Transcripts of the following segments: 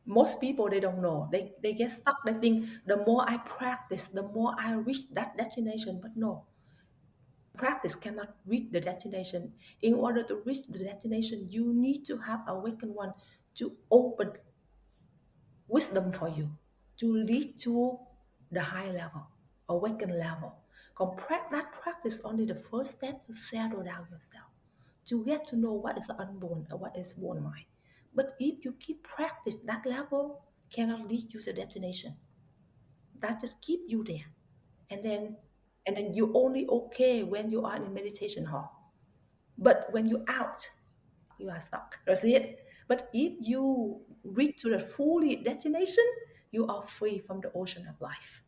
Most people, they don't know. They get stuck. They think the more I practice, the more I reach that destination. But no, practice cannot reach the destination. In order to reach the destination, you need to have awakened one to open wisdom for you, to lead to the high level, awakened level. That practice only the first step to settle down yourself, to get to know what is the unborn and what is born mind. But if you keep practice, that level cannot lead you to destination. That just keep you there. And then you only okay when you are in meditation hall. But when you're out, you are stuck. That's it. But if you reach to the fully destination, you are free from the ocean of life.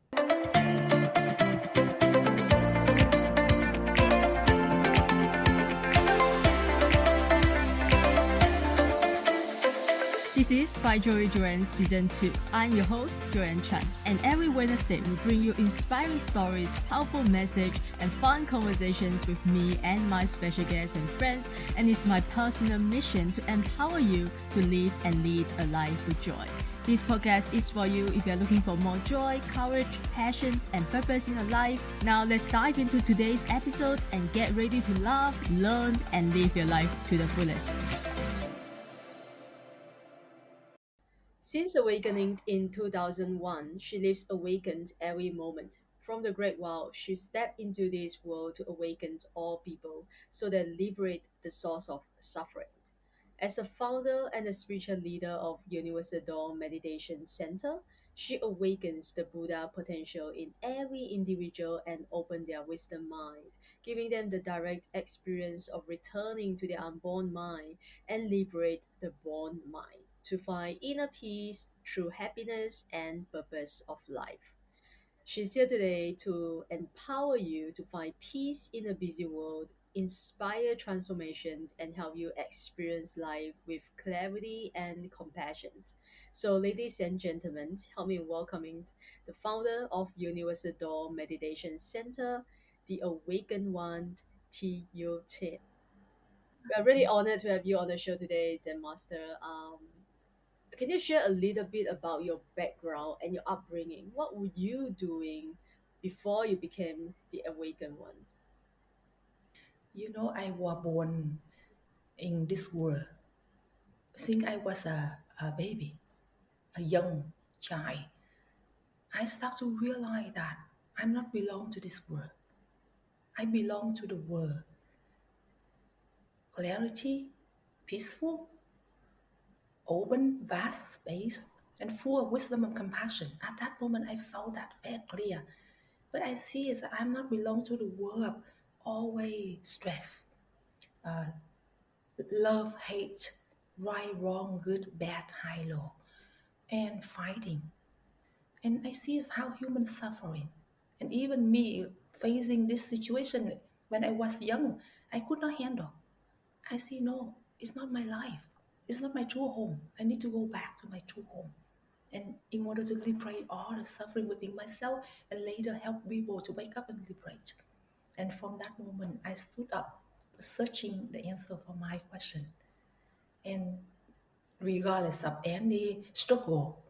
This is By Joey Joanne Season 2. I'm your host, Joanne Chan, and every Wednesday we bring you inspiring stories, powerful message, and fun conversations with me and my special guests and friends, and it's my personal mission to empower you to live and lead a life with joy. This podcast is for you if you're looking for more joy, courage, passion, and purpose in your life. Now let's dive into today's episode and get ready to laugh, learn, and live your life to the fullest. Since awakening in 2001, she lives awakened every moment. From the great wow, she stepped into this world to awaken all people so they liberate the source of suffering. As the founder and the spiritual leader of Universal Dawn Meditation Center, she awakens the Buddha potential in every individual and opens their wisdom mind, giving them the direct experience of returning to their unborn mind and liberate the born mind to find inner peace through happiness and purpose of life. She's here today to empower you to find peace in a busy world, inspire transformations, and help you experience life with clarity and compassion. So, ladies and gentlemen, help me welcoming the founder of Universal Door Meditation Center, the Awakened One, Thich Dieu Thien. We are really honored to have you on the show today, Zen Master. Can you share a little bit about your background and your upbringing? What were you doing before you became the awakened one? I was born in this world since I was a baby, a young child. I start to realize that I'm not belong to this world. I belong to the world. Clarity, peaceful, open, vast space, and full of wisdom and compassion. At that moment, I felt that very clear. But I see is that I'm not belong to the world. Always stress, uh, love, hate, right, wrong, good, bad, high, low, and fighting. And I see is how humans suffering. And even me facing this situation when I was young, I could not handle. I see, no, it's not my life. It's not my true home. I need to go back to my true home. And in order to liberate all the suffering within myself and later help people to wake up and liberate. And from that moment, I stood up searching the answer for my question. And regardless of any struggle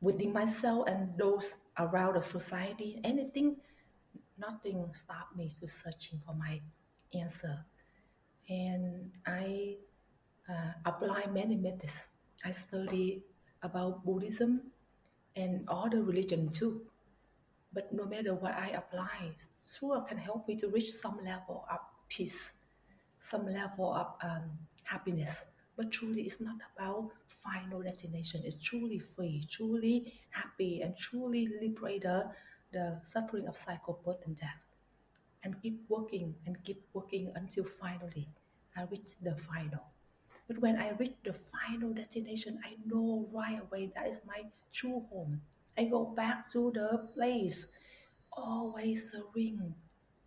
within myself and those around the society, anything, nothing stopped me to searching for my answer. And I apply many methods. I study about Buddhism and other religion too. But no matter what I apply, sure can help me to reach some level of peace, some level of happiness. But truly, it's not about final destination. It's truly free, truly happy, and truly liberate the suffering of cycle, birth, and death. And keep working until finally I reach the final. But when I reach the final destination, I know right away that is my true home. I go back to the place, always serene,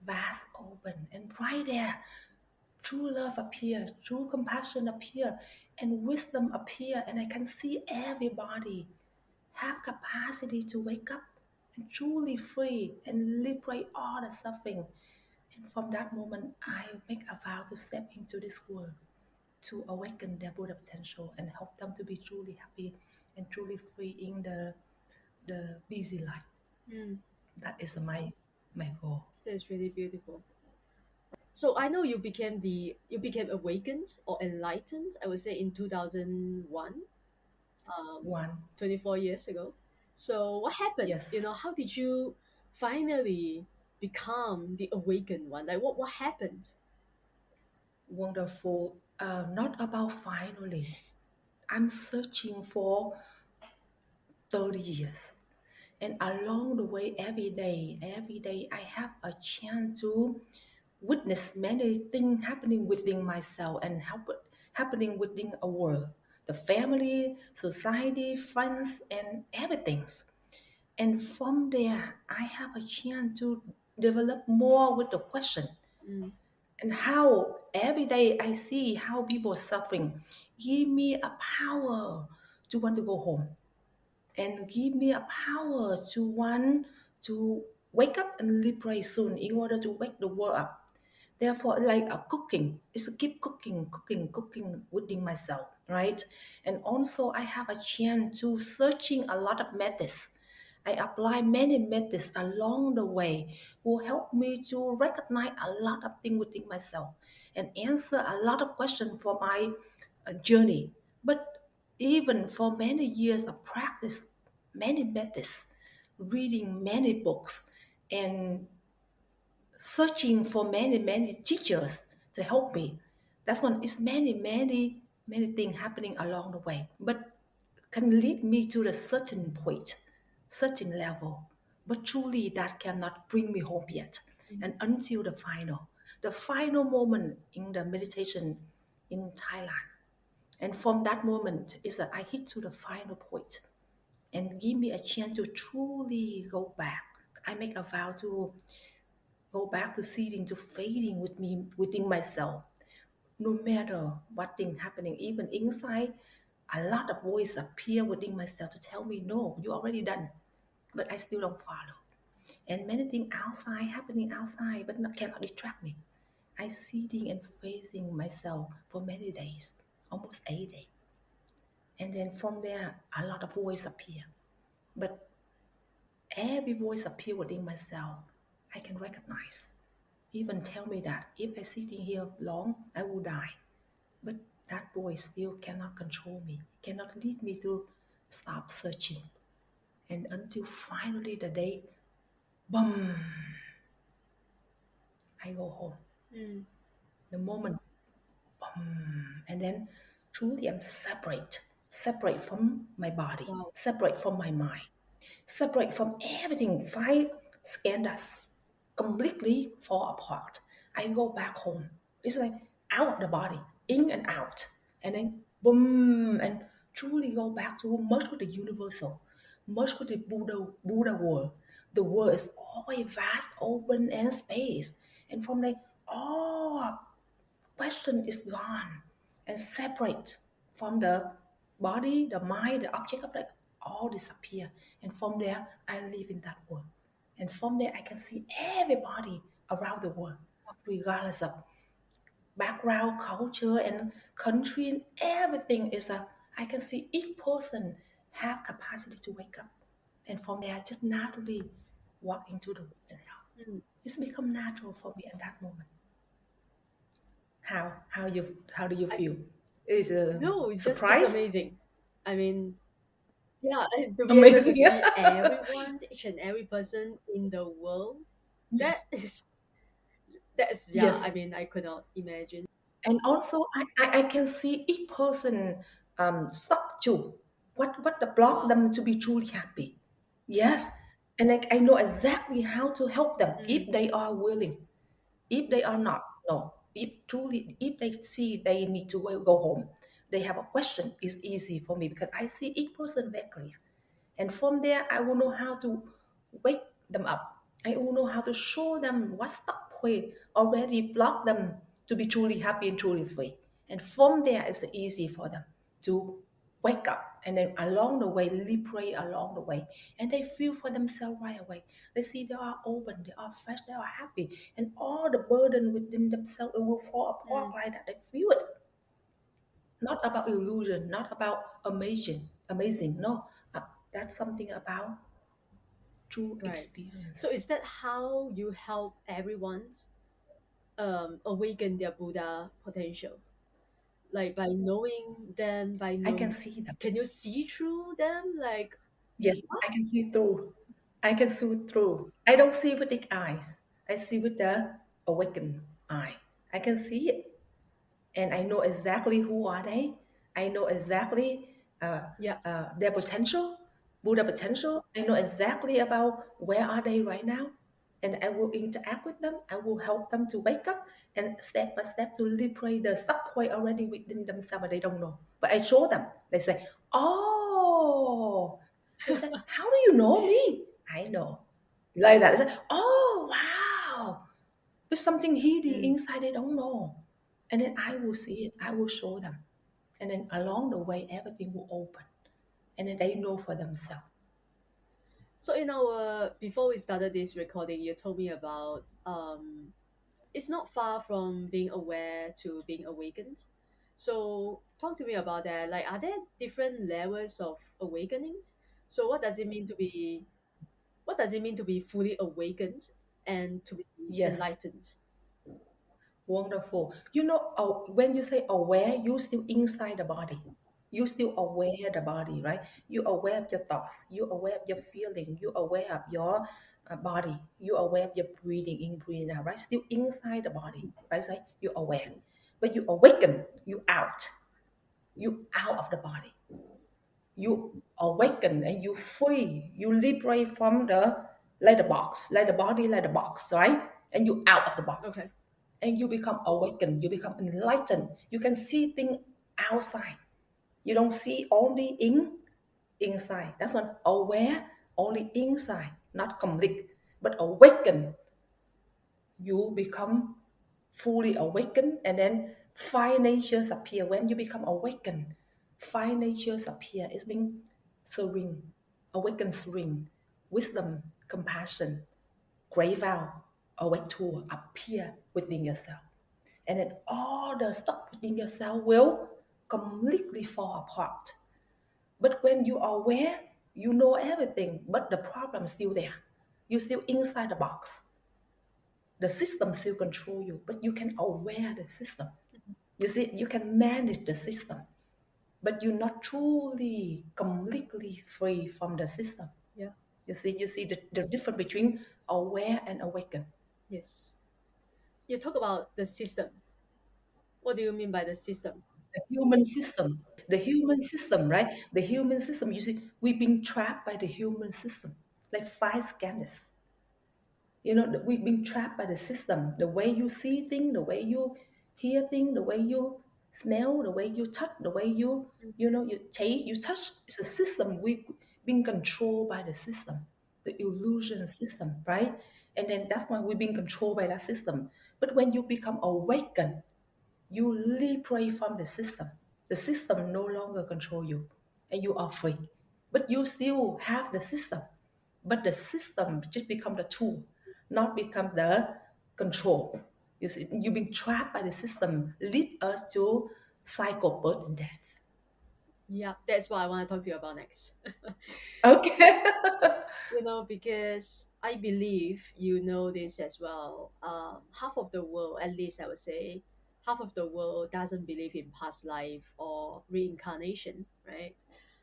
vast, open, and right there, true love appear, true compassion appear, and wisdom appear, and I can see everybody have capacity to wake up and truly free and liberate all the suffering. And from that moment, I make a vow to step into this world to awaken their Buddha potential and help them to be truly happy and truly truly free in the busy life. Mm, That is my goal. that's really beautiful. So I know you became awakened or enlightened, I would say in 2001, um, One, 24 years ago. So what happened? yes, How did you finally become the awakened one? Like what happened? wonderful. Not about finally. I'm searching for 30 years. And along the way, every day, I have a chance to witness many things happening within myself and happening within a world, the family, society, friends, and everything. And from there, I have a chance to develop more with the question Mm, and how every day I see how people are suffering. Give me a power to want to go home and give me a power to want to wake up and liberate soon in order to wake the world up. Therefore, like a cooking, is to keep cooking within myself, right? And also, I have a chance to searching a lot of methods. I apply many methods along the way who help me to recognize a lot of things within myself and answer a lot of questions for my journey. But even for many years of practice, many methods, reading many books, and searching for many teachers to help me. That's one. It's many things happening along the way, but can lead me to a certain point, certain level. But truly, that cannot bring me home yet. mm, And until the final moment in the meditation in Thailand. And from that moment is that I hit to the final point and give me a chance to truly go back. I make a vow to go back to seeding, to fading with me within myself. No matter what thing happening, even inside, a lot of voice appear within myself to tell me, no, you already done. But I still don't follow. And many things outside happening outside, but not, cannot distract me. I seeding and facing myself for many days, almost 8 days. And then from there, a lot of voice appear. But every voice appear within myself, I can recognize. Even tell me that if I sitting here long, I will die. But that voice still cannot control me, cannot lead me to stop searching. And until finally the day, boom, I go home. mm. The moment, and then truly I'm separate from my body, Wow. separate from my mind, separate from everything, fight, scan us, completely fall apart. I go back home. It's like out the body, in and out. And then boom, and truly go back to merge with the universal, merge with the Buddha world. The world is always vast, open, and space. And from there, all question is gone and separate from the body, the mind, the object of that all disappear. And from there, I live in that world. And from there, I can see everybody around the world, regardless of background, culture, and country, and everything is a. I can see each person have capacity to wake up, and from there, I just naturally walk into the world and help. Mm. It's become natural for me at that moment. How do you I feel? Is a No, it's surprised? amazing. I mean, yeah, to be able to Amazing. see everyone, each and every person in the world, that Yes, is that is yeah. yes. I mean, I could not imagine. And also, I can see each person stuck to what the block Wow. them to be truly happy. Yes, and I know exactly how to help them Mm, if they are willing. If they are not, no. If they see they need to go home, they have a question. It's easy for me because I see each person very clear. And from there, I will know how to wake them up. I will know how to show them what stuck point already block them to be truly happy and truly free. And from there, it's easy for them to wake up. And then along the way, liberate along the way. And they feel for themselves right away. They see they are open, they are fresh, they are happy. And all the burden within themselves will fall apart mm, like that. They feel it. Not about illusion, not about amazing, no, That's something about true Right. So experience. is that how you help everyone awaken their Buddha potential? Like by knowing them, by I can knowing, see them. can you see through them? Like, Yes, what? I can see through. I can see through. I don't see with the eyes. I see with the awakened eye. I can see it, and I know exactly who are they. I know exactly Yeah. their potential, Buddha potential. I know exactly about where are they right now, and I will interact with them. I will help them to wake up and step by step to liberate the stuck point already within themselves, but they don't know. But I show them. They say, "Oh," they say, "How do you know me?" I know, like that. They say, "Oh, wow." There's something hidden Mm. inside they don't know. And then I will see it, I will show them. And then along the way, everything will open. And then they know for themselves. So in our before we started this recording, you told me about it's not far from being aware to being awakened. So talk to me about that. Like, are there different levels of awakening? So what does it mean to be fully awakened and to be Yes, enlightened? wonderful. You know, when you say aware, you still inside the body. You still aware the body, right? You aware of your thoughts. You aware of your feeling. You aware of your body. You aware of your breathing in, breathing out, right? Still inside the body, right? Say you aware, but you awaken. You out. You out of the body. You awaken and you free, you liberate from the like the box, like the body, like the box, right? And you out of the Okay. box. And you become awakened, you become enlightened. You can see things outside. You don't see only inside. That's not aware, only inside, not complete. But awaken, you become fully awakened, and then five natures appear. When you become awakened, five natures appear. It's being serene, awakened serene, wisdom, compassion, great vow, awake tool appear within yourself. And then all the stuff within yourself will completely fall apart. But when you are aware, you know everything, but the problem is still there. You're still inside the box. The system still control you, but you can aware the system. You see, you can manage the system, but you're not truly completely free from the system. Yeah. You see the difference between aware and awaken. Yes. You talk about the system. What do you mean by the system? The human system, right? The human system. You see, we've been trapped by the human system, like five scanners. We've been trapped by the system, the way you see things, the way you hear things, the way you smell, the way you touch, the way you taste, you touch. It's a system. We've been controlled by the system, the illusion system, right? And then that's why we've been controlled by that system. But when you become awakened, you liberate from the system. The system no longer control you, and you are free. But you still have the system. But the system just become the tool, not become the control. You see, you've been trapped by the system, lead us to cycle birth and death. Yeah, that's what I want to talk to you about next. So, Okay. because I believe you know this as well. Half of the world, at least I would say, half of the world doesn't believe in past life or reincarnation, right?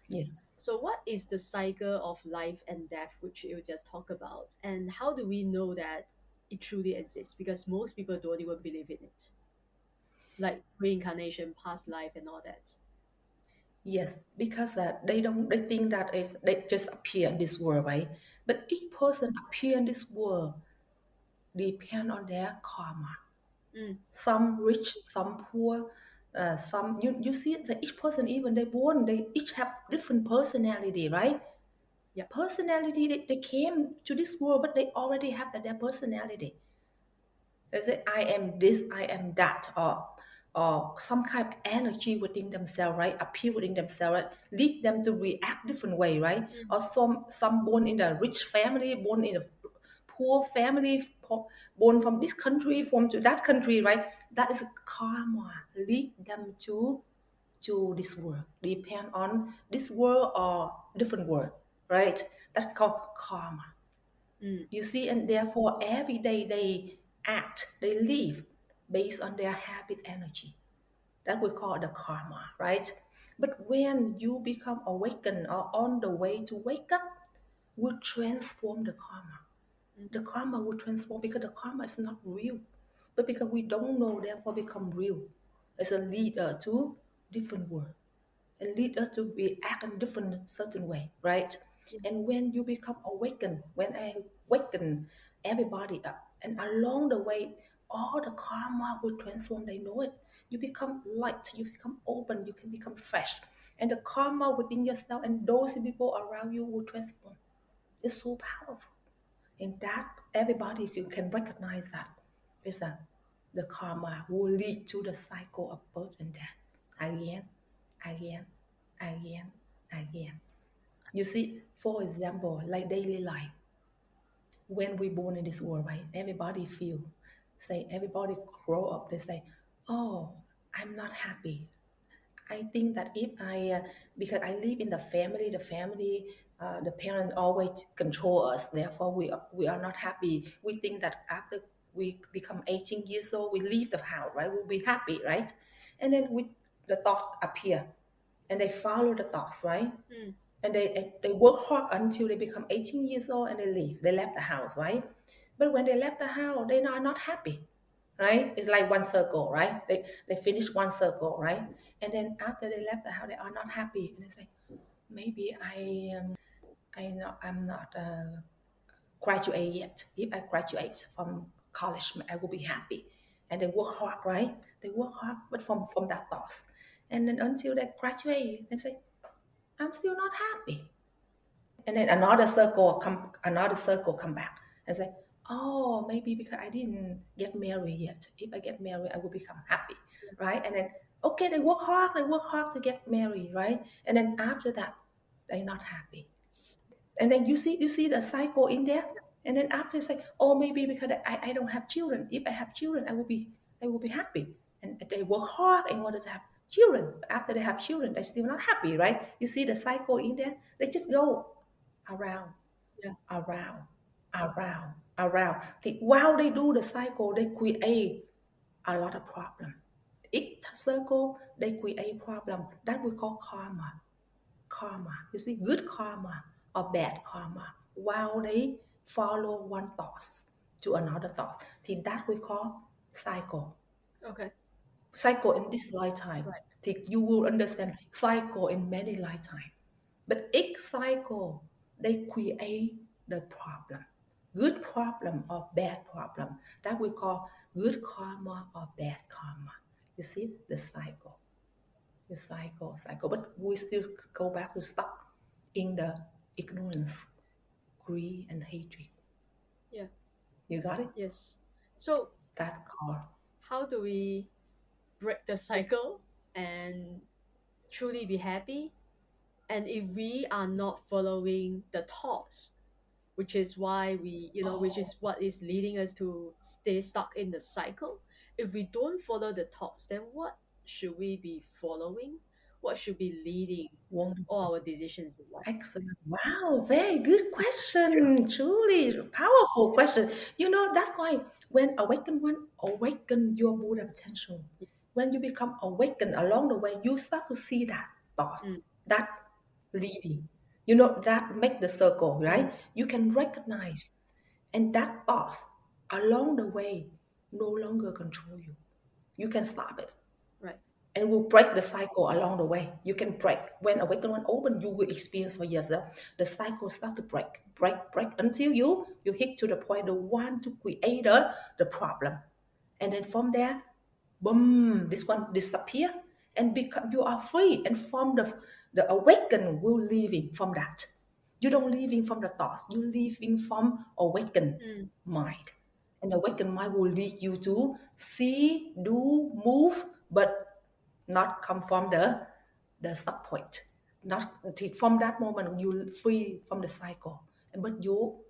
Yes. So, what is the cycle of life and death, which you just talked about, and how do we know that it truly exists? Because most people don't even believe in it, like reincarnation, past life, and all that. Yes, because they think that is they just appear in this world, right? But each person appear in this world depend on their karma. Mm, Some rich, some poor, some you see that each person, even they born, they each have different personality, right? yeah. Personality, they came to this world, but they already have their personality. They say I am this, I am that, or some kind of energy within themselves, right? Appear within themselves, right? Lead them to react different way, right? Mm, Or some born in a rich family, born in a poor family, born from this country, from to that country, right? That is karma. Lead them to this world. Depend on this world or different world, right? That's called karma. Mm. You see, and therefore every day they act, they live based on their habit energy. That we call the karma, right? But when you become awakened or on the way to wake up, will transform the karma. Mm. The karma will transform because the karma is not real. But because we don't know, therefore become real. It's a leader to different world and lead us to be act in different certain way, right? Yeah. And when you become awakened, when I awaken everybody up, and along the way, all the karma will transform. They know it. You become light. You become open. You can become fresh, and the karma within yourself and those people around you will transform. It's so powerful, and that everybody can recognize that is that the karma will lead to the cycle of birth and death again, again, again, again. You see, for example, like daily life, when we born in this world, right? Everybody feel, say, everybody grow up, they say, oh, I'm not happy. I think that if because I live in the parents always control us. Therefore, we are not happy. We think that after we become 18 years old, we leave the house, right? We'll be happy, right? And then the thought appear, and they follow the thoughts, right? Mm. And they work hard until they become 18 years old and they leave. They left the house, right? But when they left the house, they are not happy, right? It's like one circle, right? They finish one circle, right? And then after they left the house, they are not happy, and they say, maybe I'm not graduate yet. If I graduate from college, I will be happy. And they work hard, right? They work hard, but from that thoughts. And then until they graduate, they say, I'm still not happy. And then another circle come back and say, oh, maybe because I didn't get married yet. If I get married, I will become happy, right? And then okay, they work hard to get married, right? And then after that, they're not happy. And then you see the cycle in there. And then after say, oh, maybe because I don't have children. If I have children, I will be happy. And they work hard in order to have children. After they have children, they're still not happy, right? You see the cycle in there. They just go around, Yeah. around, around, around. While they do the cycle, they create a lot of problem. Each circle, they create problem. That we call karma. Karma. You see, good karma or bad karma. While they follow one thought to another thought. That we call cycle. Okay. Cycle in this lifetime. Right. You will understand cycle in many lifetime. But each cycle, they create the problem. Good problem or bad problem. That we call good karma or bad karma. You see the cycle. The cycle. But we still go back to stuck in the ignorance, greed, and hatred. Yeah. You got it? Yes. So, That call. how do we break the cycle and truly be happy? And if we are not following the thoughts, which is why which Oh, is what is leading us to stay stuck in the cycle, if we don't follow the thoughts, then what should we be following? What should be leading wonderful. all our decisions in life? Excellent. Wow, very good question. Truly powerful question. That's why when awaken your Buddha potential. When you become awakened along the way, you start to see that thought, Mm. that leading. That make the circle, Mm. right? You can recognize, and that thought along the way no longer control you. You can stop it Right. and will break the cycle along the way. You can break. When awaken, when open, you will experience for yourself. The cycle start to break until you hit to the point, the one to create the problem. And then from there, boom, this one disappear and become you are free. And from the awaken will living from that. You don't living from the thoughts, you living from awakened Mm. mind. And awakened mind will lead you to see, do, move, but not come from the stop point. Not from that moment you free from the cycle, but you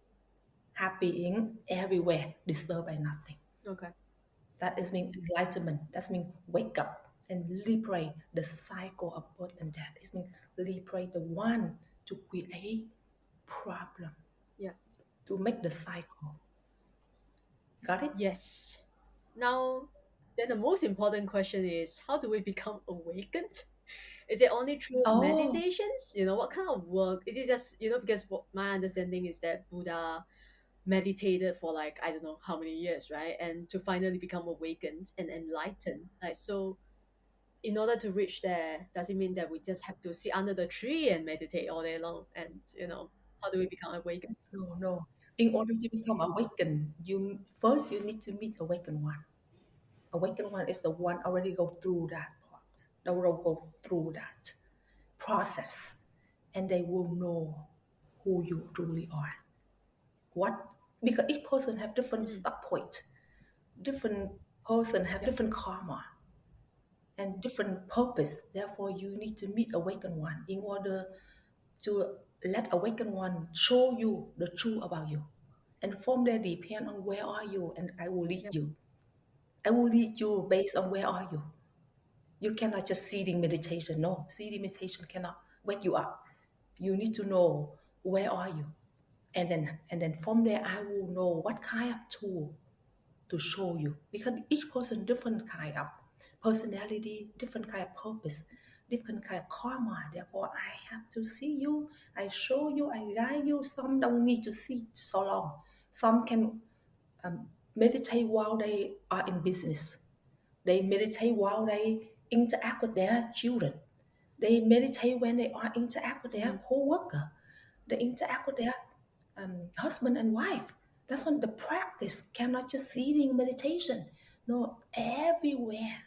happy in everywhere, disturbed by nothing. Okay. That is mean enlightenment. That means wake up and liberate the cycle of birth and death. It means liberate the one to create problem Yeah. to make the cycle. Got it? Yes. Now, then the most important question is, how do we become awakened? Is it only through Oh, meditations? What kind of work? Is it just, because what my understanding is that Buddha meditated for like, I don't know how many years, right? And to finally become awakened and enlightened. Like, so in order to reach there, does it mean that we just have to sit under the tree and meditate all day long? And, how do we become awakened? no, no. In order to become awakened, you need to meet awakened one. Awakened one is the one already go through that part. They will go through that process, and they will know who you truly are. What because each person have different Mm, start point, different person have yep, different karma and different purpose. Therefore, you need to meet awakened one in order to let awakened one show you the truth about you. And from there depend on where are you, and I will lead yep, you. I will lead you based on where are you. You cannot just sitting meditation. No, sitting meditation cannot wake you up. You need to know where are you, and then from there I will know what kind of tool to show you, because each person different kind of personality, different kind of purpose, different kind of karma. Therefore I have to see you, I show you, I guide you. Some don't need to see so long. Some can meditate while they are in business. They meditate while they interact with their children. They meditate when they are interact with their mm, co-worker. They interact with their husband and wife. That's when the practice cannot just sitting meditation. No, everywhere,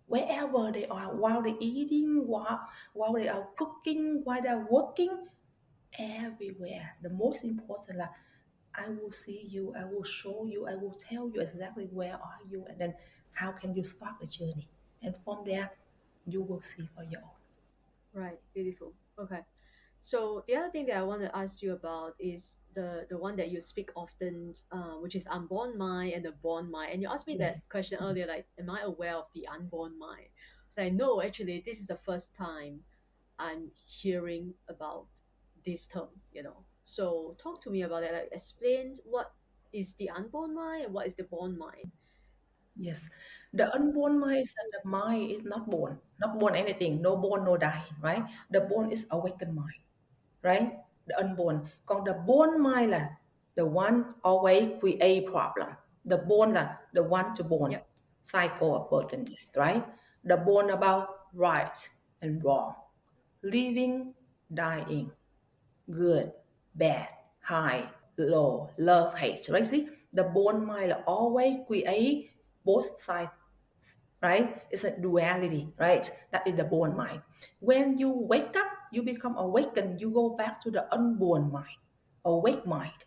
wherever they are, while they're eating, while they are cooking, while they're working, everywhere. The most important, like, I will see you, I will show you, I will tell you exactly where are you, and then how can you start the journey. And from there, you will see for your own. right. Beautiful. Okay. So the other thing that I want to ask you about is the one that you speak often, which is unborn mind and the born mind. And you asked me Yes, that question yes, earlier, like, am I aware of the unborn mind? So I know actually this is the first time I'm hearing about this term. So talk to me about it. Like, explain what is the unborn mind and what is the born mind. yes. The unborn mind is that the mind is not born anything, no born, no die, right? The born is awakened mind, right? The unborn. Còn the born mind là the one always create problem. The born là the one to born, Yep. cycle of birth and death, right? The born about right and wrong, living, dying, good, bad, high, low, love, hate, right? See, the born mind là always create both sides, right? It's a duality, right? That is the born mind. When you wake up, you become awakened, you go back to the unborn mind, awake mind,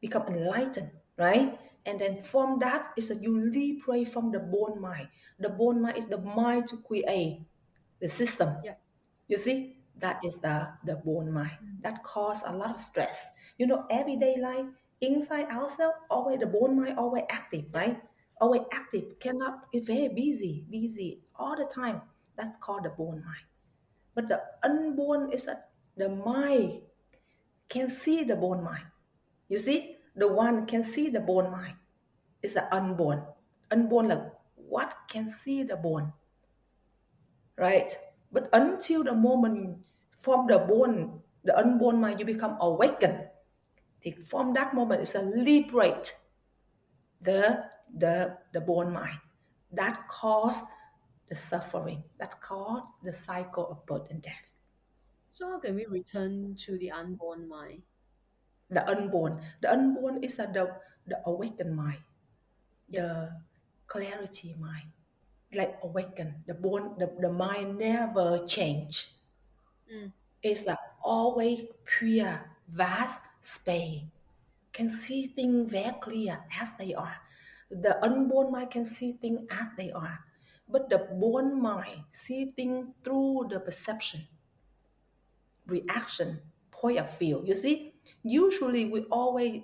become enlightened, right? And then from that is that you liberate from the born mind. The born mind is the mind to create the system. Yep. You see, that is the born mind. That cause a lot of stress. Everyday life, inside ourselves, always the born mind always active, Yep. right? Always active, cannot, it's very busy all the time. That's called the born mind. But the unborn is the mind can see the born mind. You see, the one can see the born mind. It's the unborn. Unborn, like what can see the born, right? But until the moment from the unborn mind, you become awakened. From that moment, it's a liberate the born mind. That cause the suffering. That cause the cycle of birth and death. So how can we return to the unborn mind? The unborn is the awakened mind, Yep. the clarity mind, like awaken. The mind never change. Mm, It's like always pure, vast space. Can see things very clear as they are. The unborn mind can see things as they are. But the born mind see things through the perception, reaction, point of view. You see, usually we always,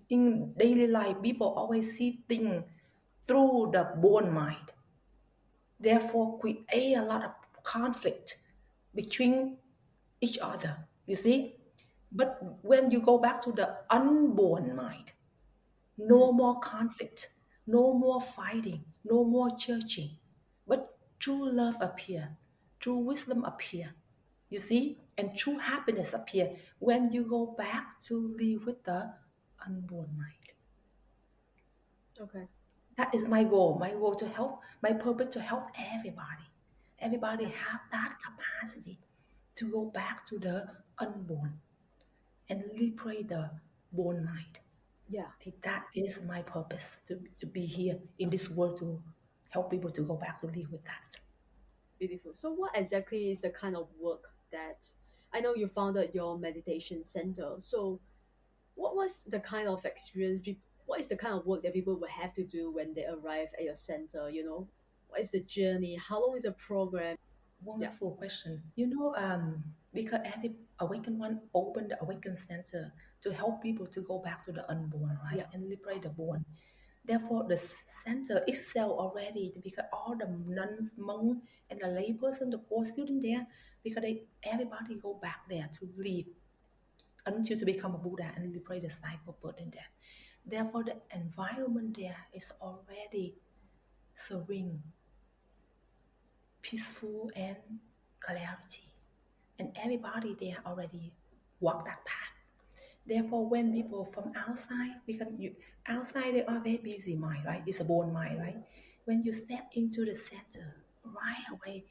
in daily life, people always see things through the born mind. Therefore, create a lot of conflict between each other. You see, But when you go back to the unborn mind, Mm. no more conflict, no more fighting, no more judging, but true love appear, true wisdom appear. You see, and true happiness appear when you go back to live with the unborn mind. Okay. That is my goal. My goal to help, my purpose to help everybody. Everybody Yeah. have that capacity to go back to the unborn and liberate the born mind. Yeah. That is my purpose to be here in this world to help people to go back to live with that. Beautiful. So, what exactly is the kind of work that I know you founded your meditation center? So, what was the kind of experience? What is the kind of work that people will have to do when they arrive at your center? What is the journey? How long is the program? Yeah. Wonderful question. Because every awakened one opened the awakened center to help people to go back to the unborn, right, Yeah. and liberate the born. Therefore, the center itself already, because all the nuns, monks, and the layperson, the core student there, because everybody go back there to live until to become a Buddha and liberate the cycle of birth and death. Therefore, the environment there is already serene, peaceful, and clarity. And everybody there already walk that path. Therefore, when people from outside, because outside they are very busy mind, right? It's a born mind, right? When you step into the center, right away,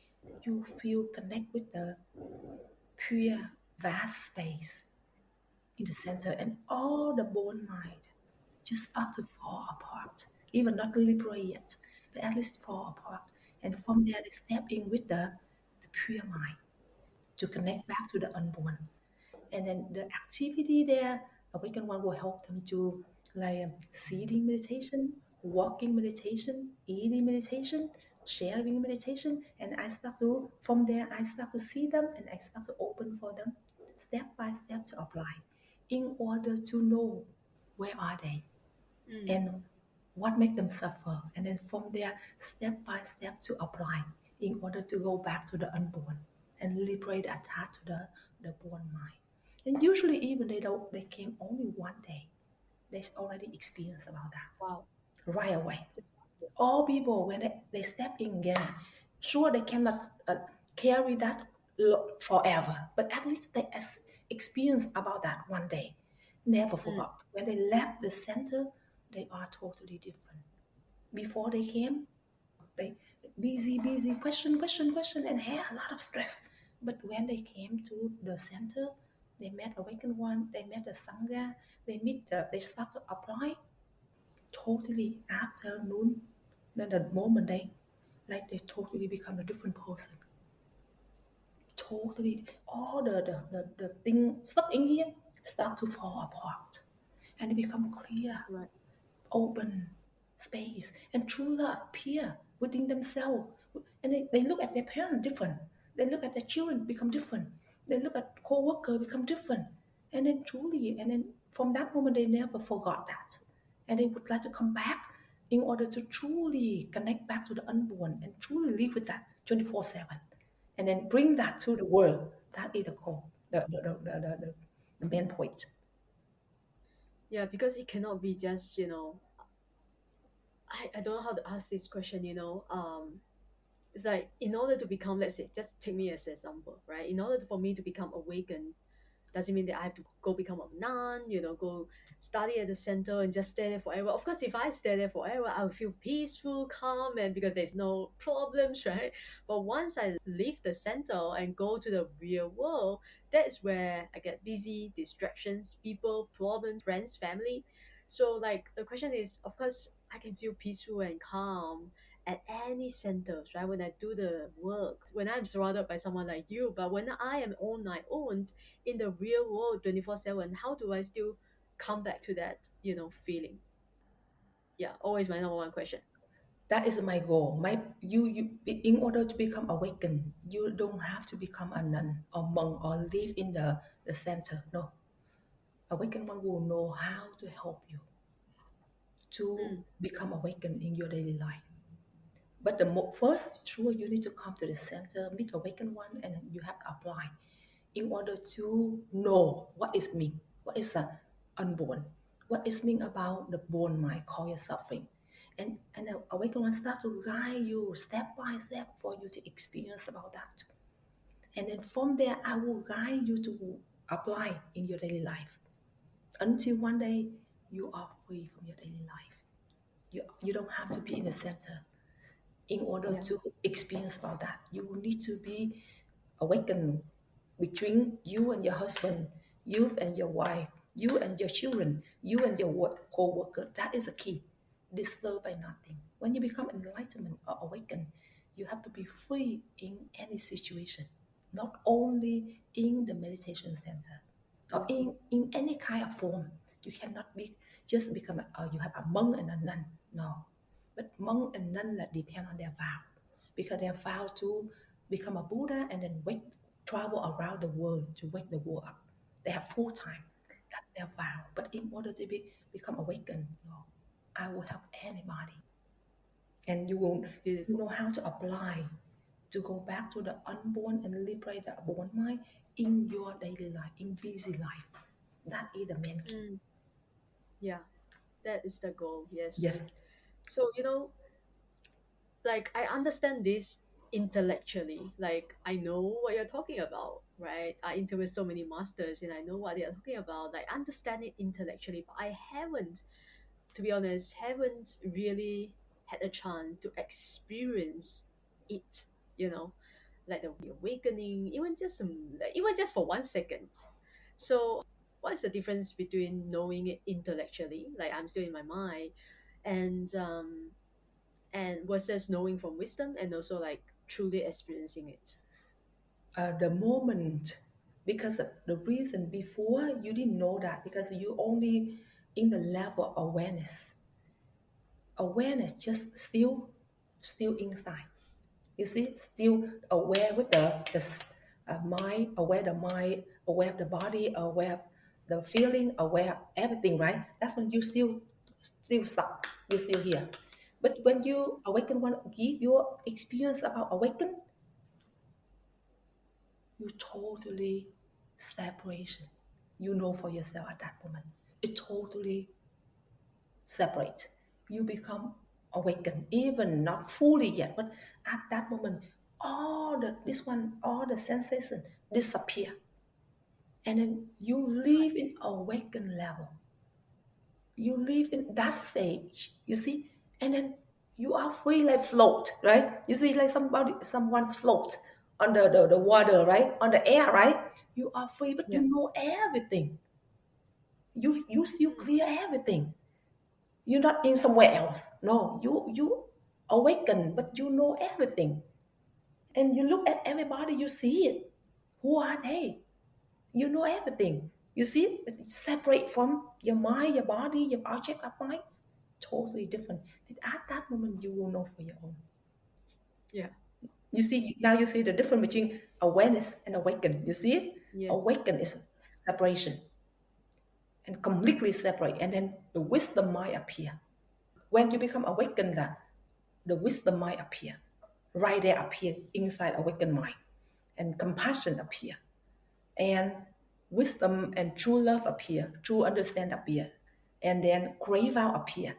you feel connect with the pure, vast space in the center, and all the born mind just start to fall apart. Even not liberate yet, but at least fall apart. And from there, they step in with the pure mind to connect back to the unborn. And then the activity there, awakened one will help them to like seating meditation, walking meditation, eating meditation, sharing meditation. And I start to, from there, I start to see them and I start to open for them step by step to apply in order to know where are they Mm. and what make them suffer. And then from there, step by step to apply in order to go back to the unborn and liberate the attached to the born mind. And usually even they came only one day. They already experienced about that Wow. right away. That's wonderful. All people when they step in again, sure they cannot carry that forever, but at least they experience about that one day. Never Mm. forgot. When they left the center, they are totally different. Before they came, they busy, busy, question, and had a lot of stress. But when they came to the center, they met awakened one, they met the sangha, they start to apply totally afternoon. Then the moment they totally become a different person. Totally, all the thing stuck in here start to fall apart, and it become clear, Right. open space, and true love appear within themselves. And they look at their parents different. They look at their children become different. They look at co-worker become different. And then truly, and then from that moment they never forgot that. And they would like to come back in order to truly connect back to the unborn and truly live with that 24/7. And then bring that to the world. That is the core, the main point. Yeah, because it cannot be just, I don't know how to ask this question, it's like in order to become, let's say, just take me as an example, right? In order for me to become awakened, doesn't mean that I have to go become a nun, go study at the center and just stay there forever. Of course, if I stay there forever, I will feel peaceful, calm, and because there's no problems, right? But once I leave the center and go to the real world, that's where I get busy, distractions, people, problems, friends, family. So, like, the question is, of course, I can feel peaceful and calm at any centers, right? When I do the work, when I'm surrounded by someone like you, but when I am on my own, in the real world 24/7, how do I still come back to that feeling? Yeah, always my number one question. That is my goal. In order to become awakened, you don't have to become a nun or monk or live in the center. No. Awakened one will know how to help you to Mm. become awakened in your daily life. But first, sure, you need to come to the center, meet awakened one, and you have to apply. in order to know what is mean, what is a unborn, what is mean about the born mind called your suffering. And the awakened one start to guide you step by step for you to experience about that. And then from there, I will guide you to apply in your daily life until one day you are free from your daily life. You don't have to be in the center in order Yeah. to experience about that. You need to be awakened between you and your husband, you and your wife, you and your children, you and your co-worker. That is the key. Disturbed by nothing. When you become enlightenment or awakened, you have to be free in any situation, not only in the meditation center or Yeah. in any kind of form. You cannot be just become you have a monk and a nun. No, but monk and nun that depend on their vow, because they have vowed to become a Buddha and then travel around the world to wake the world up. They have full time. That's their vow. But in order to become awakened, no, I will help anybody, and you will Beautiful. know how to apply to go back to the unborn and liberate the born mind in your daily life, in busy life. That is the main key. Mm, yeah, that is the goal. Yes. Yes. So, like I understand this intellectually. Like I know what you're talking about, right? I interview so many masters and I know what they're talking about. Like I understand it intellectually, but I haven't, to be honest, haven't really had a chance to experience it, you know, like the awakening, even just for 1 second. So what is the difference between knowing it intellectually, like I'm still in my mind, and versus knowing from wisdom and also like truly experiencing it? The moment, because the reason before you didn't know that because you only in the level of awareness just still inside. You see, still aware with the mind, aware of the body, aware of the feeling, aware of everything, right? That's when you still stuck, you're still here. But when you awaken, one give your experience about awaken, you totally separation. You know for yourself at that moment. It totally separate. You become awakened, even not fully yet, but at that moment, all the sensation disappear, and then you live in awakened level. You live in that stage. You see, and then you are free like float, right? You see, like someone float under the water, right? On the air, right? You are free, but you Yeah. know everything. You still Mm, clear everything. You're not in somewhere else. No, you awaken, but you know everything. And you look at everybody, you see it. Who are they? You know everything. You see it? It's separate from your mind, your body, your object of mind. Totally different. At that moment, you will know for your own. yeah. You see, now you see the difference between awareness and awaken. You see it? Yes. Awaken is separation and completely separate. And then the wisdom mind appear. When you become awakened, that the wisdom mind appear. Right there appear inside awakened mind. And compassion appear. And wisdom and true love appear. True understand appear. And then crave out appear.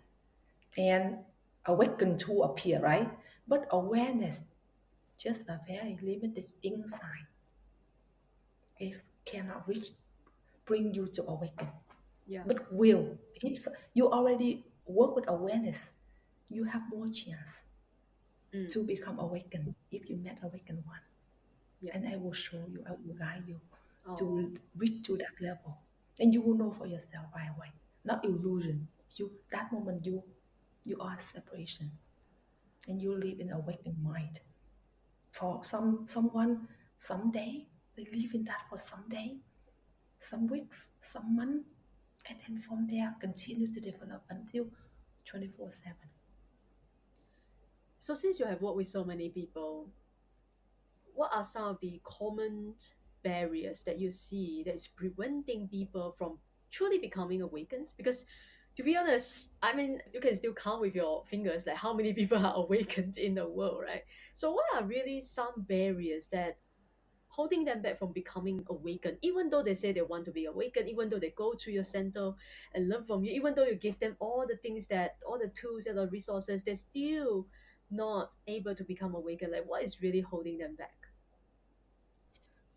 And awaken to appear, right? But awareness just a very limited insight. It cannot reach, bring you to awaken. Yeah. But will, if you already work with awareness, you have more chance Mm, to become awakened if you met awakened one. yeah. And I will show you, I will guide you Oh, to reach to that level. And you will know for yourself right away. Not illusion. You that moment you are separation. And you live in awakened mind. For someone, someday, they live in that for some day, some weeks, some months, and then from there continue to develop until 24/7. so since you have worked with so many people, what are some of the common barriers that you see that is preventing people from truly becoming awakened? Because to be honest, I mean, you can still count with your fingers like how many people are awakened in the world, right? So what are really some barriers that holding them back from becoming awakened, even though they say they want to be awakened, even though they go to your center and learn from you, even though you give them all the things, that all the tools and the resources, they're still not able to become awakened. Like, what is really holding them back?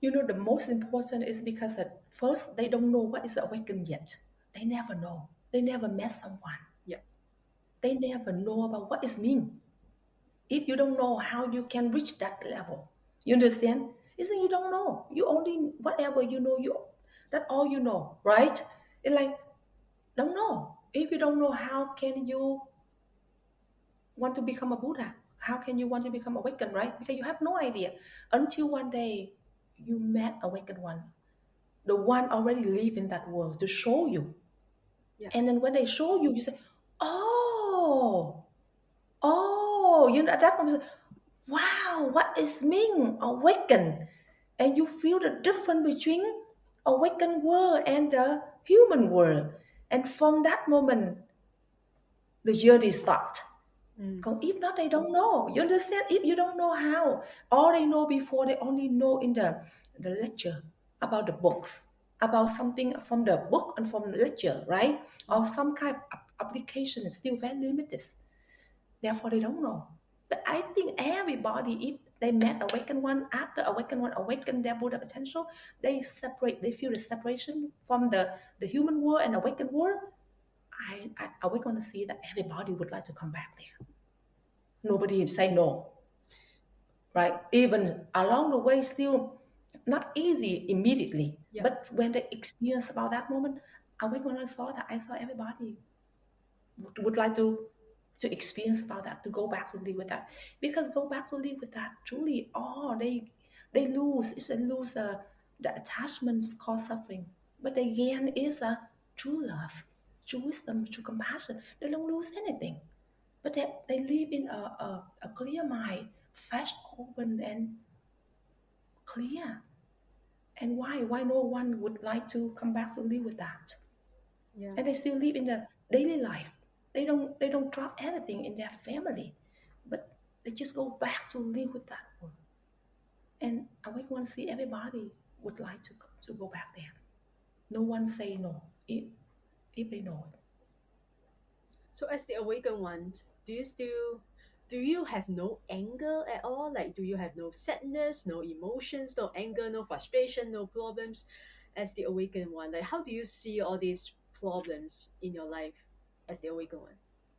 You know, the most important is because at first they don't know what is awakened yet. They never know. They never met someone. Yeah. They never know about what it means. If you don't know how you can reach that level, you understand? It's like you don't know. You only whatever you know. You That's all you know, right? It's like don't know. If you don't know, how can you want to become a Buddha? How can you want to become awakened, right? Because you have no idea until one day you met awakened one, the one already live in that world to show you. Yeah. And then when they show you, you say, "Oh, oh," you know at that moment, you say, "Wow, what is mean awaken?" And you feel the difference between awakened world and the human world. And from that moment, the journey starts. Mm. Because if not, they don't know. You understand? If you don't know how, all they know before, they only know in the lecture about the books, about something from the book and from the lecture, right? Or some kind of application is still very limited. Therefore, they don't know. But I think everybody, if they met awakened one, after awakened one, awaken their Buddha potential, they separate, they feel the separation from the human world and awakened world. I awaken to see that everybody would like to come back there. Nobody say no, right? Even along the way, still not easy immediately. Yeah. But when they experience about that moment, I wake when I saw that, I saw everybody would like to experience about that, to go back to live with that. Because go back to live with that, truly, oh, they lose, it's a lose the attachments cause suffering. But they gain is a true love, true wisdom, true compassion. They don't lose anything. But they live in a clear mind, fresh, open, and clear. And why? Why no one would like to come back to live with that? Yeah. And they still live in the daily life. They don't drop anything in their family, but they just go back to live with that world. And I want to see everybody would like to go back there. No one say no if they know it. So as the awakened one, do you have no anger at all? Like, do you have no sadness, no emotions, no anger, no frustration, no problems as the awakened one? Like, how do you see all these problems in your life as the awakened one?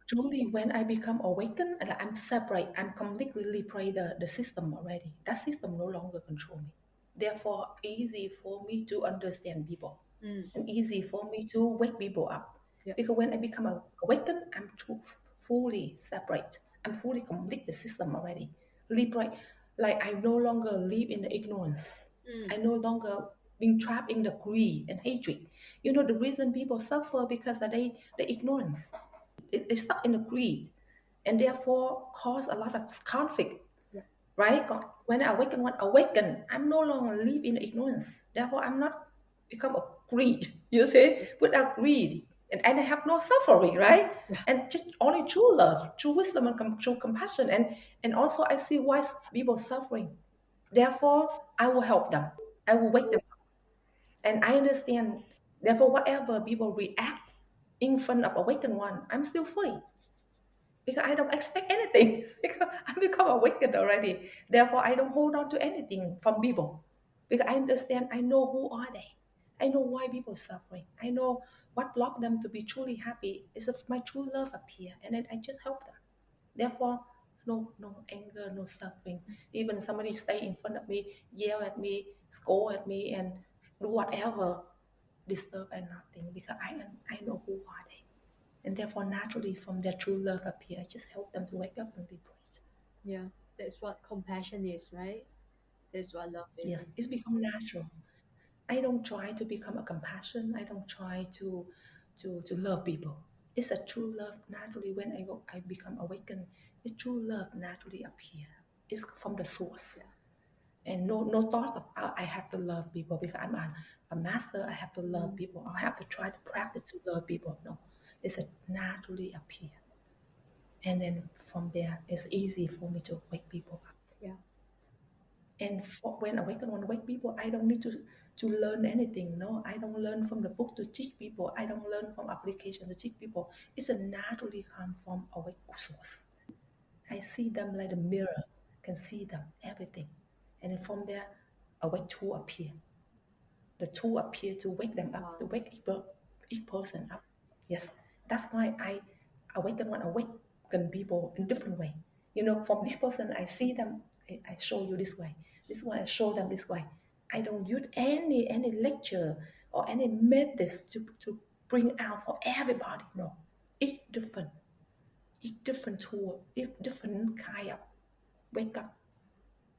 Truly, when I become awakened, and I'm separate, I'm completely liberate the system already. That system no longer control me. Therefore, easy for me to understand people Mm. and easy for me to wake people up. Yeah. Because when I become awakened, I'm fully separate. I'm fully complete the system already. Liberate, like I no longer live in the ignorance. Mm. I no longer being trapped in the greed and hatred. You know the reason people suffer because of the ignorance. They stuck in the greed and therefore cause a lot of conflict, Yeah. right? When I awaken, I'm no longer live in ignorance. Therefore, I'm not become a greed, you see, without greed. And I have no suffering, right? Yeah. And just only true love, true wisdom, and true compassion. And also, I see why people suffering. Therefore, I will help them. I will wake them up. And I understand. Therefore, whatever people react in front of awakened one, I'm still free because I don't expect anything because I become awakened already. Therefore, I don't hold on to anything from people because I understand. I know who are they. I know why people suffering. I know what blocked them to be truly happy. Is if my true love appear, and then I just help them. Therefore, no anger, no suffering. Even somebody stay in front of me, yell at me, scold at me, and do whatever, disturb and nothing because I know who are they. And therefore, naturally, from their true love appear, I just help them to wake up and liberate. Yeah. That's what compassion is, right? That's what love is. Yes, it's become natural. I don't try to become a compassion. I don't try to love people. It's a true love naturally. When I become awakened. It's true love naturally appear. It's from the source. Yeah. And no thoughts of I have to love people because I'm a master. I have to love Mm. people. I have to try to practice to love people. No, it's a naturally appear. And then from there, it's easy for me to wake people up. Yeah. And for, when awaken one awake people, I don't need to learn anything. No, I don't learn from the book to teach people. I don't learn from application to teach people. It's a naturally come from awake source. I see them like a mirror, can see them everything, and then from there, awake tool appear. The tool appear to wake them up, to Wow. wake each person up. Yes, that's why I awaken one awaken people in different way. You know, from this person I see them, I show you this way. This one I show them this way. I don't use any lecture or any methods to bring out for everybody. No, each different, each different tool, each different kind of wake up.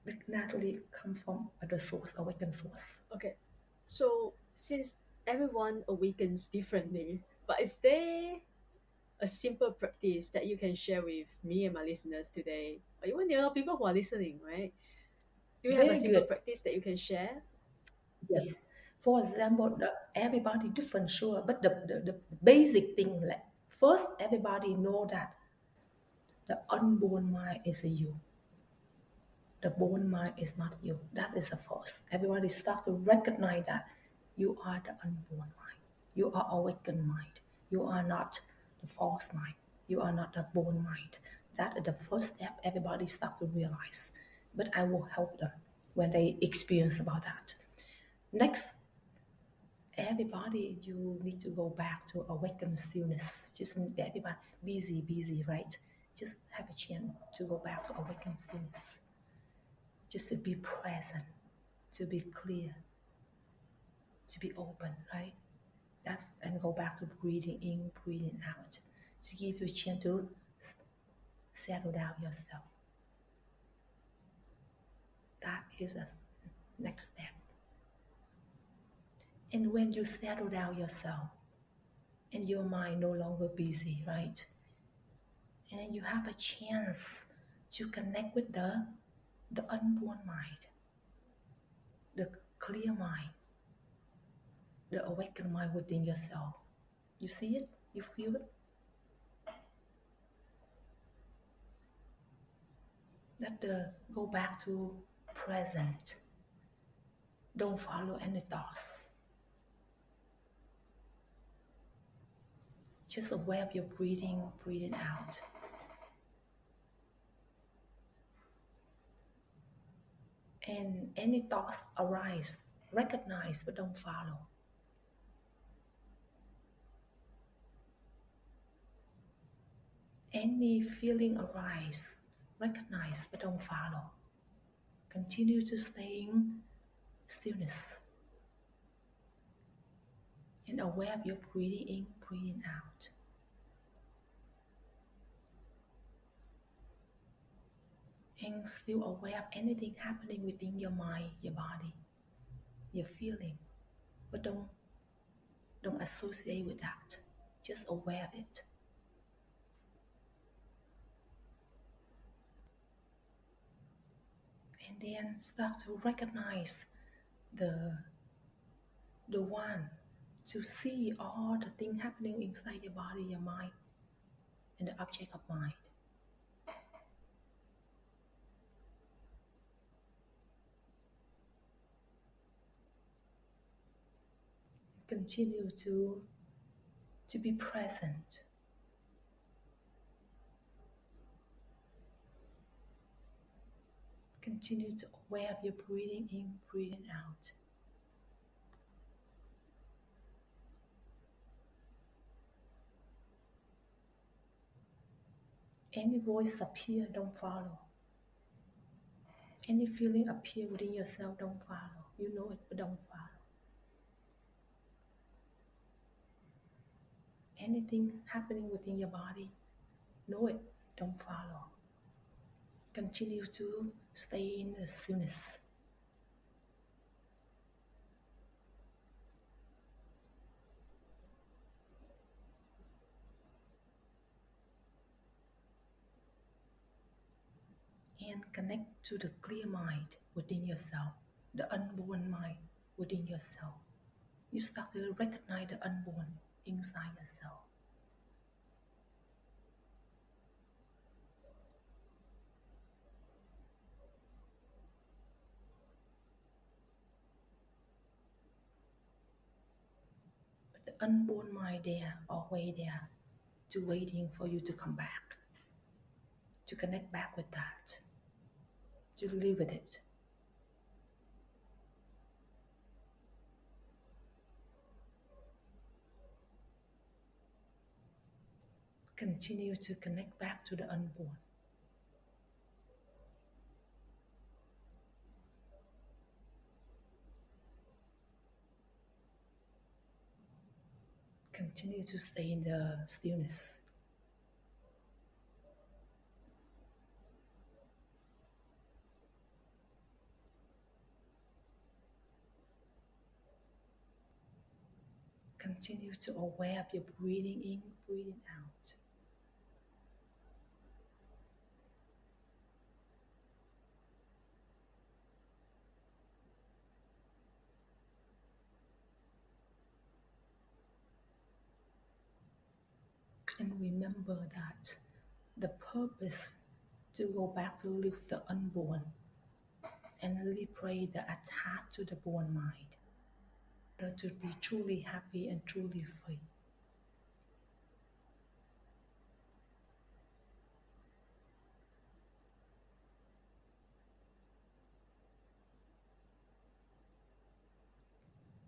It naturally come from the source, awakened source. Okay. So since everyone awakens differently, but is there a simple practice that you can share with me and my listeners today, or even the other people who are listening, right? Do you have a Very simple good. practice that you can share? Yes. For example, everybody different, sure, but the basic thing, like first, everybody know that the unborn mind is a you. The born mind is not you. That is the first. Everybody start to recognize that you are the unborn mind. You are awakened mind. You are not the false mind. You are not the born mind. That is the first step everybody start to realize. But I will help them when they experience about that. Next, everybody, you need to go back to awaken stillness. Just everybody busy, right? Just have a chance to go back to awaken stillness. Just to be present, to be clear, to be open, right? That's and go back to breathing in, breathing out. To give you a chance to settle down yourself. That is a next step. And when you settle down yourself and your mind no longer busy, right? And then you have a chance to connect with the unborn mind, the clear mind, the awakened mind within yourself. You see it? You feel it? That the go back to present. Don't follow any thoughts. Just aware of your breathing, breathing out. And any thoughts arise, recognize but don't follow. Any feeling arise, recognize but don't follow. Continue to stay in stillness and aware of your breathing in, breathing out. And still aware of anything happening within your mind, your body, your feeling. But don't associate with that. Just aware of it. And then start to recognize the the one to see all the things happening inside your body, your mind, and the object of mind. Continue to be present. Continue to aware of your breathing in, breathing out. Any voice appear, don't follow. Any feeling appear within yourself, don't follow. You know it, but don't follow. Anything happening within your body, know it, don't follow. Continue to stay in the stillness. And connect to the clear mind within yourself, the unborn mind within yourself. You start to recognize the unborn inside yourself. unborn mind there, always there, to waiting for you to come back, to connect back with that, to live with it. Continue to connect back to the unborn. Continue to stay in the stillness. Continue to aware of your breathing in, breathing out. And remember that the purpose to go back to live the unborn and liberate the attached to the born mind, to be truly happy and truly free.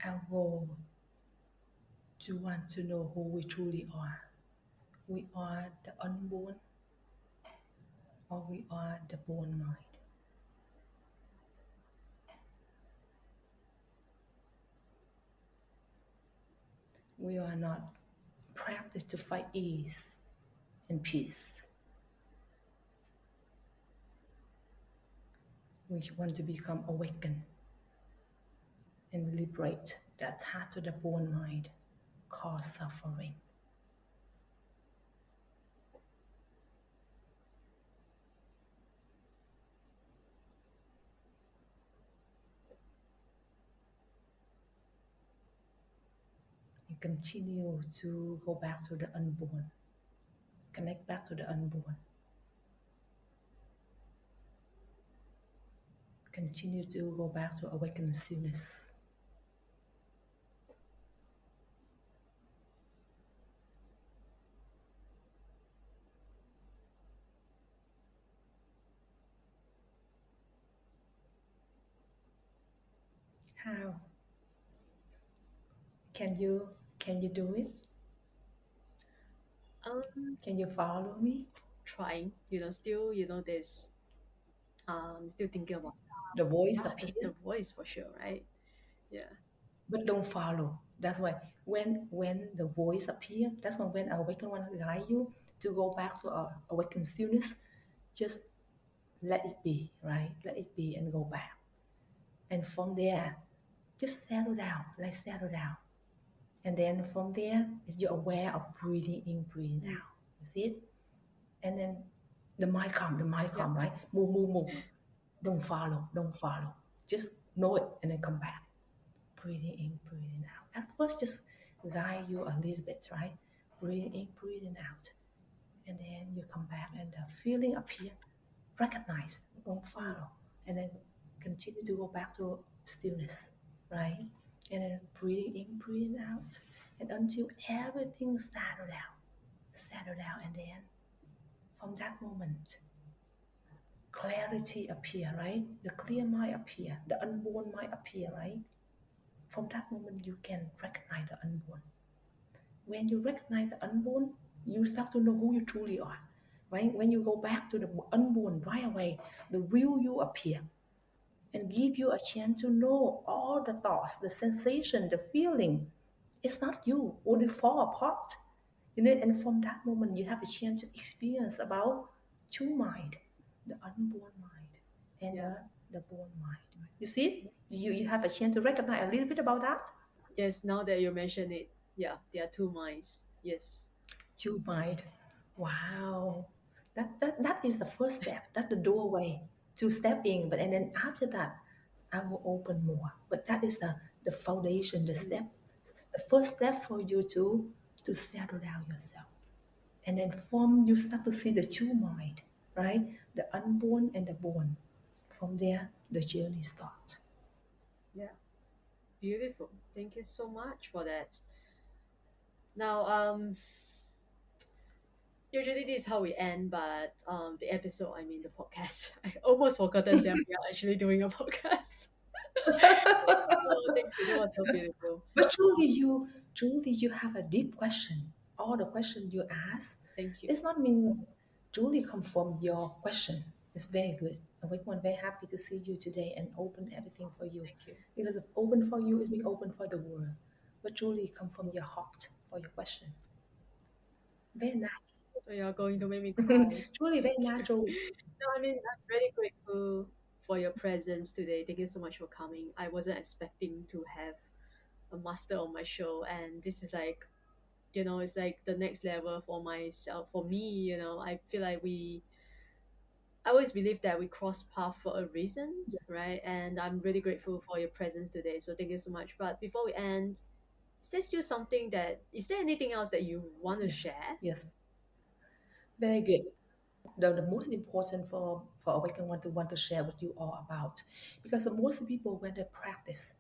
Our goal to want to know who we truly are. We are the unborn or we are the born mind. We are not practiced to find ease and peace. We want to become awakened and liberate the attached to the born mind cause suffering. And continue to go back to the unborn. Connect back to the unborn. Continue to go back to awakened stillness. How can you do it? Um, Can you follow me? Trying, still, there's still thinking about stuff. The voice Yeah, that's the appear, voice for sure, right? Yeah. but don't follow. That's why when the voice appear, that's when awakened one guide you to go back to awakened stillness. Just let it be, right? Let it be and go back. And from there, just settle down, like settle down. And then from there, you're aware of breathing in, breathing Mm. out. You see it? And then the mind Yeah. come, right? Move. Don't follow. Just know it and then come back. Breathing in, breathing out. At first, just guide you a little bit, right? Breathing in, breathing out. And then you come back and the feeling appear. Recognize, don't Mm. follow. And then continue to go back to stillness, right? And then breathing in, breathing out. And until everything settle down. And then from that moment, clarity appear, right? The clear mind appear, the unborn mind appear, right? From that moment, you can recognize the unborn. When you recognize the unborn, you start to know who you truly are, right? When you go back to the unborn right away, the real you appear and give you a chance to know all the thoughts, the sensation, the feeling. It's not you, or they fall apart. And from that moment, you have a chance to experience about two mind, the unborn mind and Yeah. the born mind. You see, you have a chance to recognize a little bit about that. Yes, now that you mention it, yeah, there are two minds. Yes. Two mind. Wow. That is the first step. That's the doorway to step in. But and then after that, I will open more. But that is the foundation, the Mm. step, the first step for you to settle down yourself. And then from you start to see the two mind, right? The unborn and the born. From there, the journey starts. Yeah. Beautiful. Thank you so much for that. Now, usually this is how we end, but the episode, I mean the podcast, I almost forgotten that we are actually doing a podcast. Oh, thank you. That was so beautiful. But truly, you have a deep question. All the question you ask, Thank you. it's not mean truly come from your question. It's very good. I'm very happy to see you today and open everything for you. Thank you. Because if open for you is being open for the world. But truly come from your Yes. heart for your question. Very natural. So you're going to make me cry. Truly very Thank you. natural. No, I mean, I'm really grateful for your presence today. Thank you so much for coming. I wasn't expecting to have a master on my show, and this is like, it's like the next level for myself, for me. I feel like I always believe that we cross path for a reason, Yes. right? And I'm really grateful for your presence today. So thank you so much. But before we end, is there anything else that you want to Yes. share? Yes. Very good. The most important for awakened one to want to share with you all about, because the most people when they practice,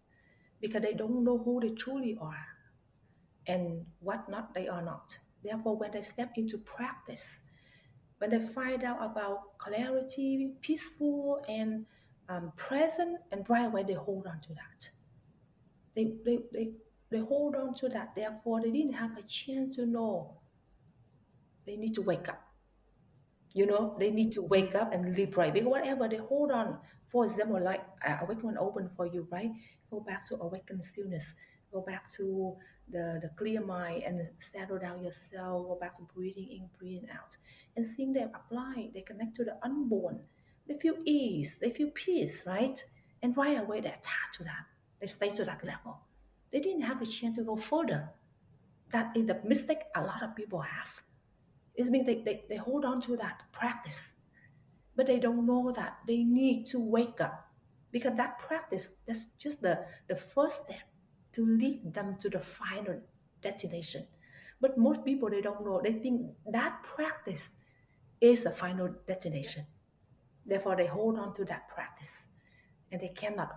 because they don't know who they truly are and what not they are not. Therefore, when they step into practice, when they find out about clarity, peaceful and present and bright, way they hold on to that. They hold on to that. Therefore, they didn't have a chance to know they need to wake up. They need to wake up and liberate because whatever they hold on. For example, like awaken open for you, right? Go back to awaken stillness. Go back to the clear mind and settle down yourself. Go back to breathing in, breathing out, and seeing them apply. They connect to the unborn. They feel ease. They feel peace, right? And right away they attach to that. They stay to that level. They didn't have a chance to go further. That is the mistake a lot of people have. It means they hold on to that practice, but they don't know that they need to wake up because that practice, that's just the first step to lead them to the final destination. But most people, they don't know. They think that practice is the final Yep. destination. Therefore, they hold on to that practice and they cannot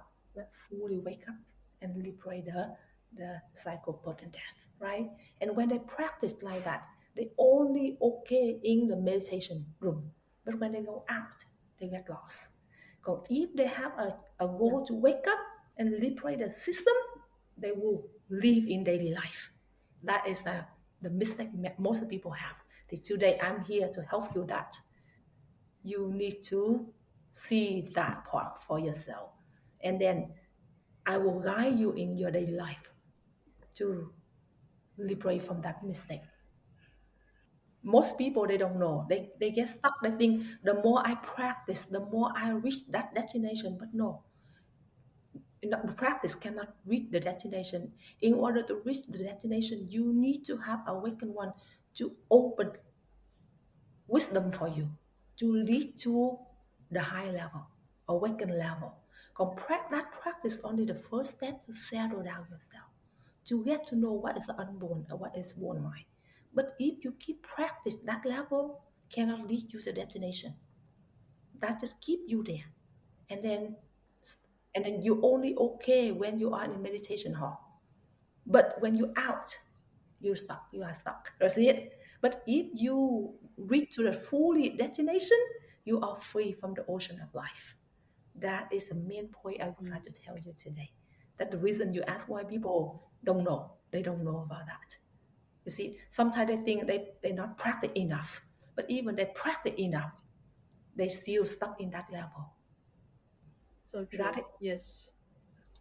fully wake up and liberate the cycle of birth and death, right? And when they practice like that, they only okay in the meditation room. But when they go out, they get lost. Because if they have a Yep. goal to wake up and liberate the system, they will live in daily life. That is the mistake most people have. Today, Yes. I'm here to help you that you need to see that part for yourself. And then I will guide you in your daily life to liberate from that mistake. Most people, they don't know. They get stuck. They think the more I practice, the more I reach that destination. But no, the practice cannot reach the destination. In order to reach the destination, you need to have awakened one to open wisdom for you to lead to the high level, awakened level. That practice only the first step to settle down yourself, to get to know what is the unborn and what is born mind. But if you keep practice, that level cannot lead you to destination. That just keep you there. And then you only okay when you are in meditation hall. But when you're out, you're stuck. You are stuck. That's it. But if you reach to the fully destination, you are free from the ocean of life. That is the main point I would Mm. like to tell you today. That's the reason you ask why people don't know. They don't know about that. You see, sometimes they think they not practice enough. But even they practice enough, Yes. they still stuck in that level. So Got true. it? Yes.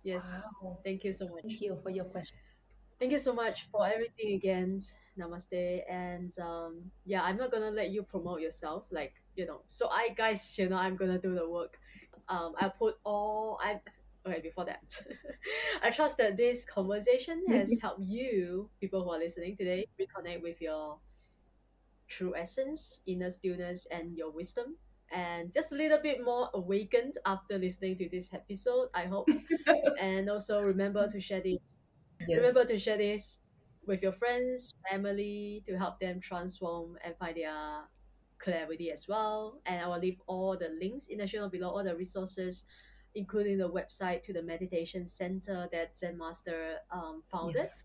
Yes. Wow. Thank you so Thank much. you for your question. Thank you so much for everything again. Namaste. And yeah, I'm not gonna let you promote yourself, So I'm gonna do the work. I'll put all I Okay, before that. I trust that this conversation has helped you, people who are listening today, reconnect with your true essence, inner stillness, and your wisdom. And just a little bit more awakened after listening to this episode, I hope. And also Yes. remember to share this with your friends, family, to help them transform and find their clarity as well. And I will leave all the links in the show below, all the resources, including the website to the meditation center that Zen Master founded. Yes.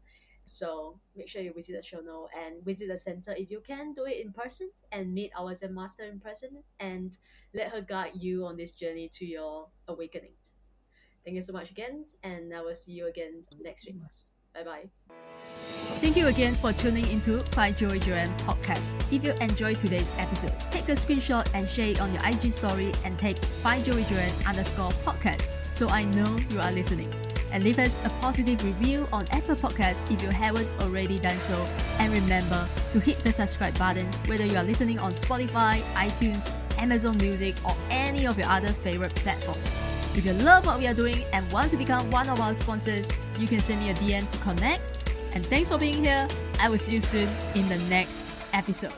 So make sure you visit the show note and visit the center if you can. Do it in person and meet our Zen master in person and let her guide you on this journey to your awakening. Thank you so much again, and I will see you again next week. Bye bye. Thank you again for tuning into Find Joy Joanne podcast. If you enjoyed today's episode, take a screenshot and share it on your IG story and tag Find Joy Joanne _podcast so I know you are listening. And leave us a positive review on Apple Podcasts if you haven't already done so. And remember to hit the subscribe button whether you are listening on Spotify, iTunes, Amazon Music, or any of your other favorite platforms. If you love what we are doing and want to become one of our sponsors, you can send me a DM to connect. And thanks for being here. I will see you soon in the next episode.